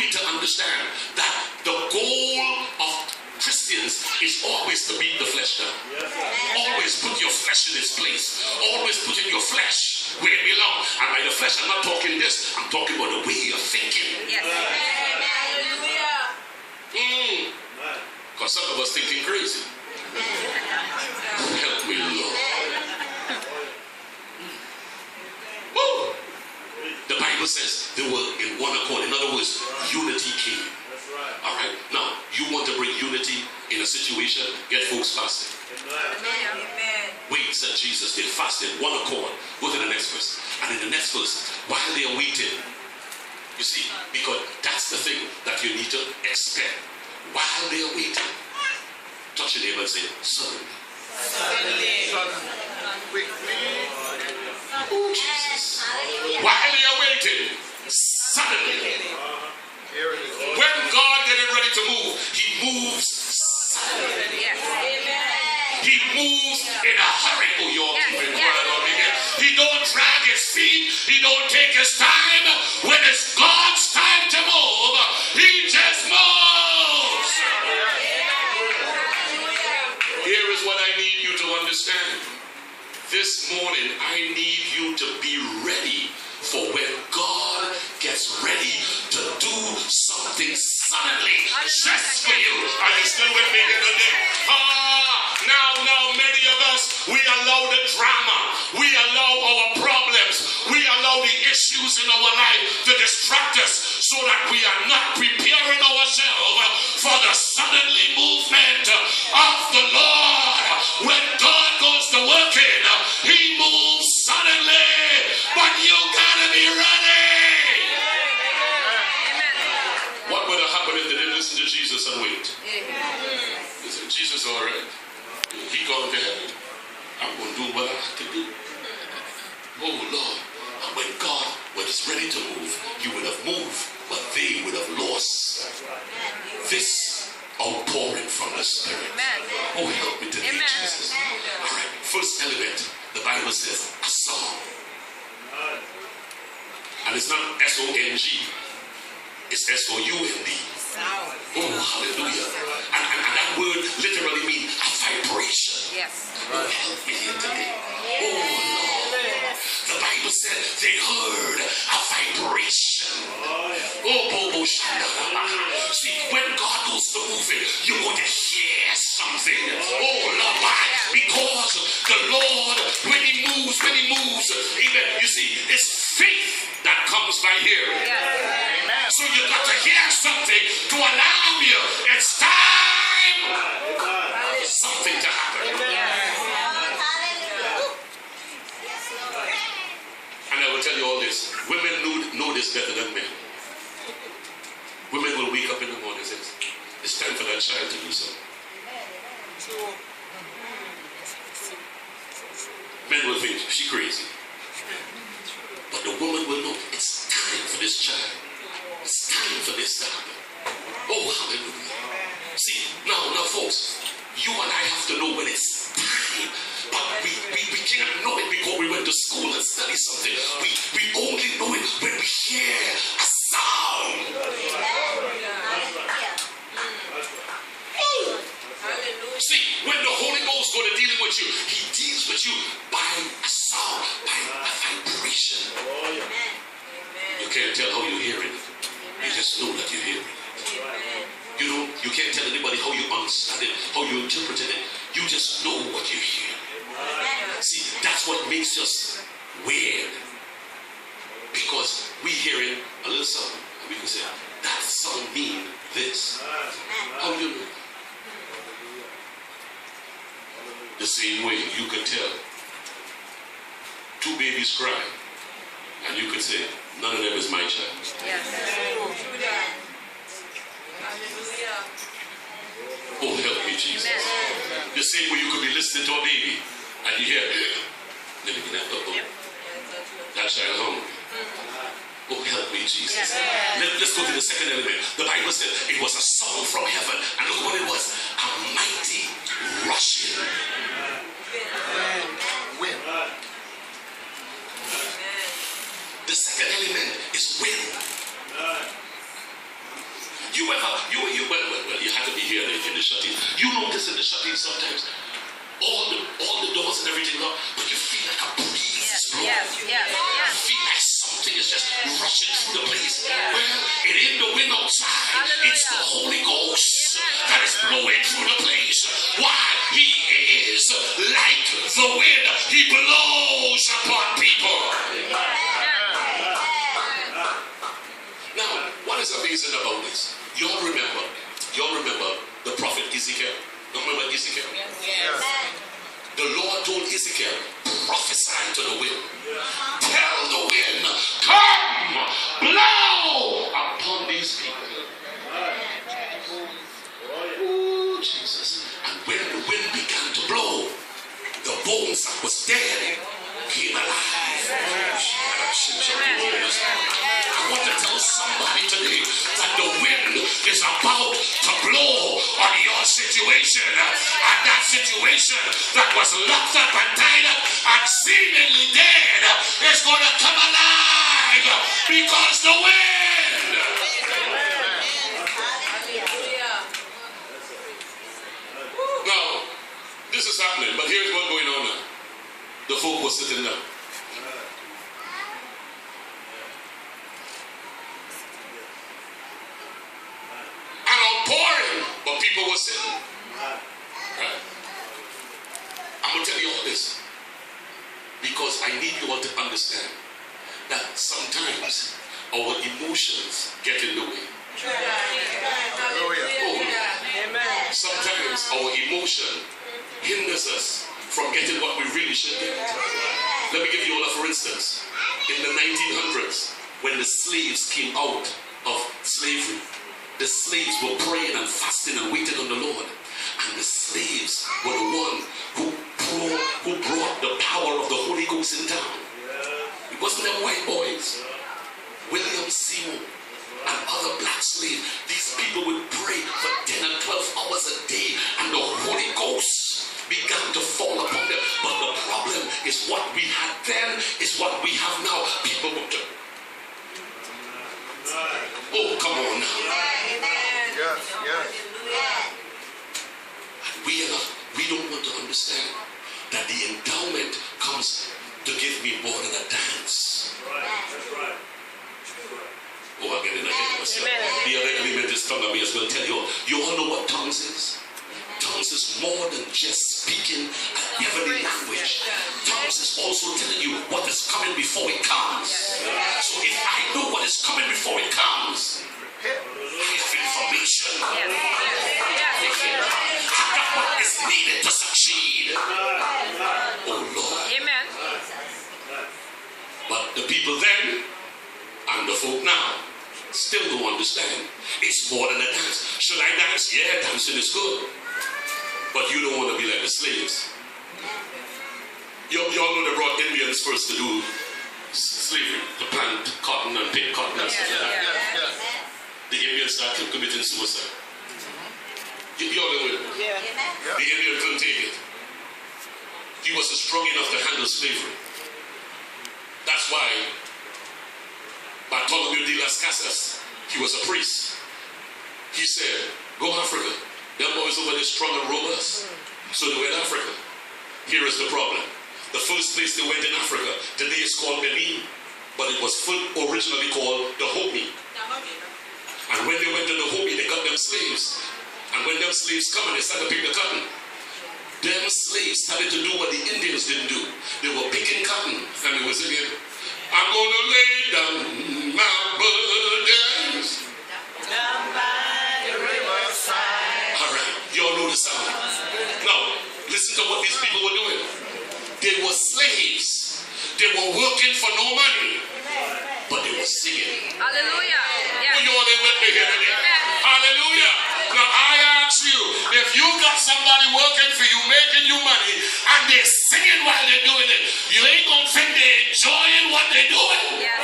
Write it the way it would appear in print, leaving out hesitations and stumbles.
need to understand that the goal of Christians is always to beat the flesh down. Always put your flesh in its place. Always put in your flesh where it belongs. And by the flesh, I'm not talking this. I'm talking about the way you're thinking. Because some of us thinking crazy. Help me, Lord. Woo! The Bible says they were in one accord. In other words, unity came. All right. Now, you want to bring unity in a situation, get folks fasting. Amen. Wait, said Jesus. They fasted, one accord. Go to the next verse. And in the next verse, while they are waiting, you see, because that's the thing that you need to expect. While they are waiting, touch your neighbor and say, suddenly. Oh, Jesus. While they are waiting, suddenly. When God getting ready to move, he moves suddenly. He moves in a hurry. Oh, you're keeping quiet on me here. He don't drag his feet. He don't take his time. When it's God's time to move, he just moves. Here is what I need you to understand. This morning, I need you to be ready for when God gets ready to do something suddenly just for you. Are you still with me here today? Now, many of us, we allow the drama, we allow our problems, we allow the issues in our life to distract us so that we are not preparing ourselves for the suddenly movement of the Lord. When God goes to working, he moves suddenly, but you gotta be ready. What would have happened if they didn't listen to Jesus and wait? They said, Jesus, all right. He gone to heaven. I'm going to do what I have to do. Oh, Lord. And when God was ready to move, he would have moved, but they would have lost this outpouring from the Spirit. Oh, help me today, Jesus. All right. First element, the Bible says, a song. And it's not S-O-N-G. It's S-O-U-N-D. Oh, hallelujah. And that word literally means a vibration. Oh, help me here today. Oh, Lord. The Bible said they heard a vibration. Oh, Bobo Shana. See, when God goes to moving, you're going to hear something. Oh, Lord, why? Because the Lord, when he moves, even, you see, it's faith that comes by hearing. So you got to hear something to allow you. It's time for something to happen. And I will tell you all this. Women know this better than men. Women will wake up in the morning and say, it's time for that child to do something. Men will think she's crazy. But the woman will know it's time for this child. It's time for this to happen. Oh, hallelujah. See, now, folks, you and I have to know when it's time. But we can't know it because we went to school and studied something. We only know it when we hear a sound. See, when the Holy Ghost goes to dealing with you, he deals with you by a sound, by a vibration. You can't tell how you're hearing it. You just know that you're hearing it. You can't tell anybody how you understand it, how you interpreted it. You just know what you hear. See, that's what makes us weird. Because we hearing a little something, and we can say, that song means this. How do you know? The same way you could tell two babies crying, and you could say, none of them is my child. Oh, help me, Jesus. The same way you could be listening to a baby, and you hear, that child hungry. Oh, help me, Jesus. Let's go to the second element. The Bible said it was a song from heaven, and look what it was. A mighty rushing wind. The second element is wind. here in the shut-in. You notice in the shut-in sometimes all the doors and everything up, but you feel like a breeze is blowing. You feel like something is just rushing through the place. Well, it ain't the wind outside. It's the Holy Ghost that is blowing through the place. Why? He is like the wind. He blows upon people. Now, what is amazing about this? Y'all remember the prophet Ezekiel? Remember Ezekiel? Yes. The Lord told Ezekiel, prophesy to the wind. Tell the wind, come, blow upon these people. Oh, Jesus. And when the wind began to blow, the bones that was dead came alive. I want to tell somebody today that the wind is about to blow on your situation, and that situation that was locked up and tied up and seemingly dead is going to come alive because the wind. Now, this is happening, but here's what's going on now. The folk was sitting down. Pouring, but people were sitting. Right? I'm going to tell you all this because I need you all to understand that sometimes our emotions get in the way. Sometimes our emotion hinders us from getting what we really should get. Let me give you all a for instance. In the 1900s, when the slaves came out of slavery, the slaves were praying and fasting and waiting on the Lord. And the slaves were the one who brought the power of the Holy Ghost in town. It wasn't them white boys. William Seymour and other black slaves. These people would pray for 10 and 12 hours a day, and the Holy Ghost began to fall upon them. But the problem is what we had then is what we have now. People would do. Oh, come on now. Yes. We don't want to understand that the endowment comes to give me more than a dance. Oh, I'm getting ahead of myself. The other element is tongue. I may as well tell you. You all know what tongues is? Tongues is more than just speaking a heavenly language. Tongues is also telling you what is coming before it comes. So if I know what is coming before it comes, I have information. I got what is needed to succeed. Oh Lord. Amen. But the people then and the folk now still don't understand. It's more than a dance. Should I dance? Yeah, dancing is good. But you don't want to be like the slaves. Y'all know they brought Indians first to do slavery, to plant cotton and pick cotton and stuff like that. The Indians started committing suicide. Y'all know it. The Indian couldn't take it. He wasn't strong enough to handle slavery. That's why Bartholomew de las Casas, he was a priest. He said, go Africa. Them boys over there strong and robust. So they went to Africa. Here is the problem. The first place they went in Africa, today is called Benin, but it was originally called Dahomey. And when they went to Dahomey, they got them slaves. And when them slaves come and they started to pick the cotton, them slaves started to do what the Indians didn't do. They were picking cotton and they were singing, I'm going to lay down my burdens down by the riverside. You all know the sound. Now, listen to what these people were doing. They were slaves. They were working for no money. But they were singing. Hallelujah. Yeah. You all with me here today? Hallelujah. Now, I ask you, if you got somebody working for you, making you money, and they're singing while they're doing it, you ain't going to think they're enjoying what they're doing? Yeah.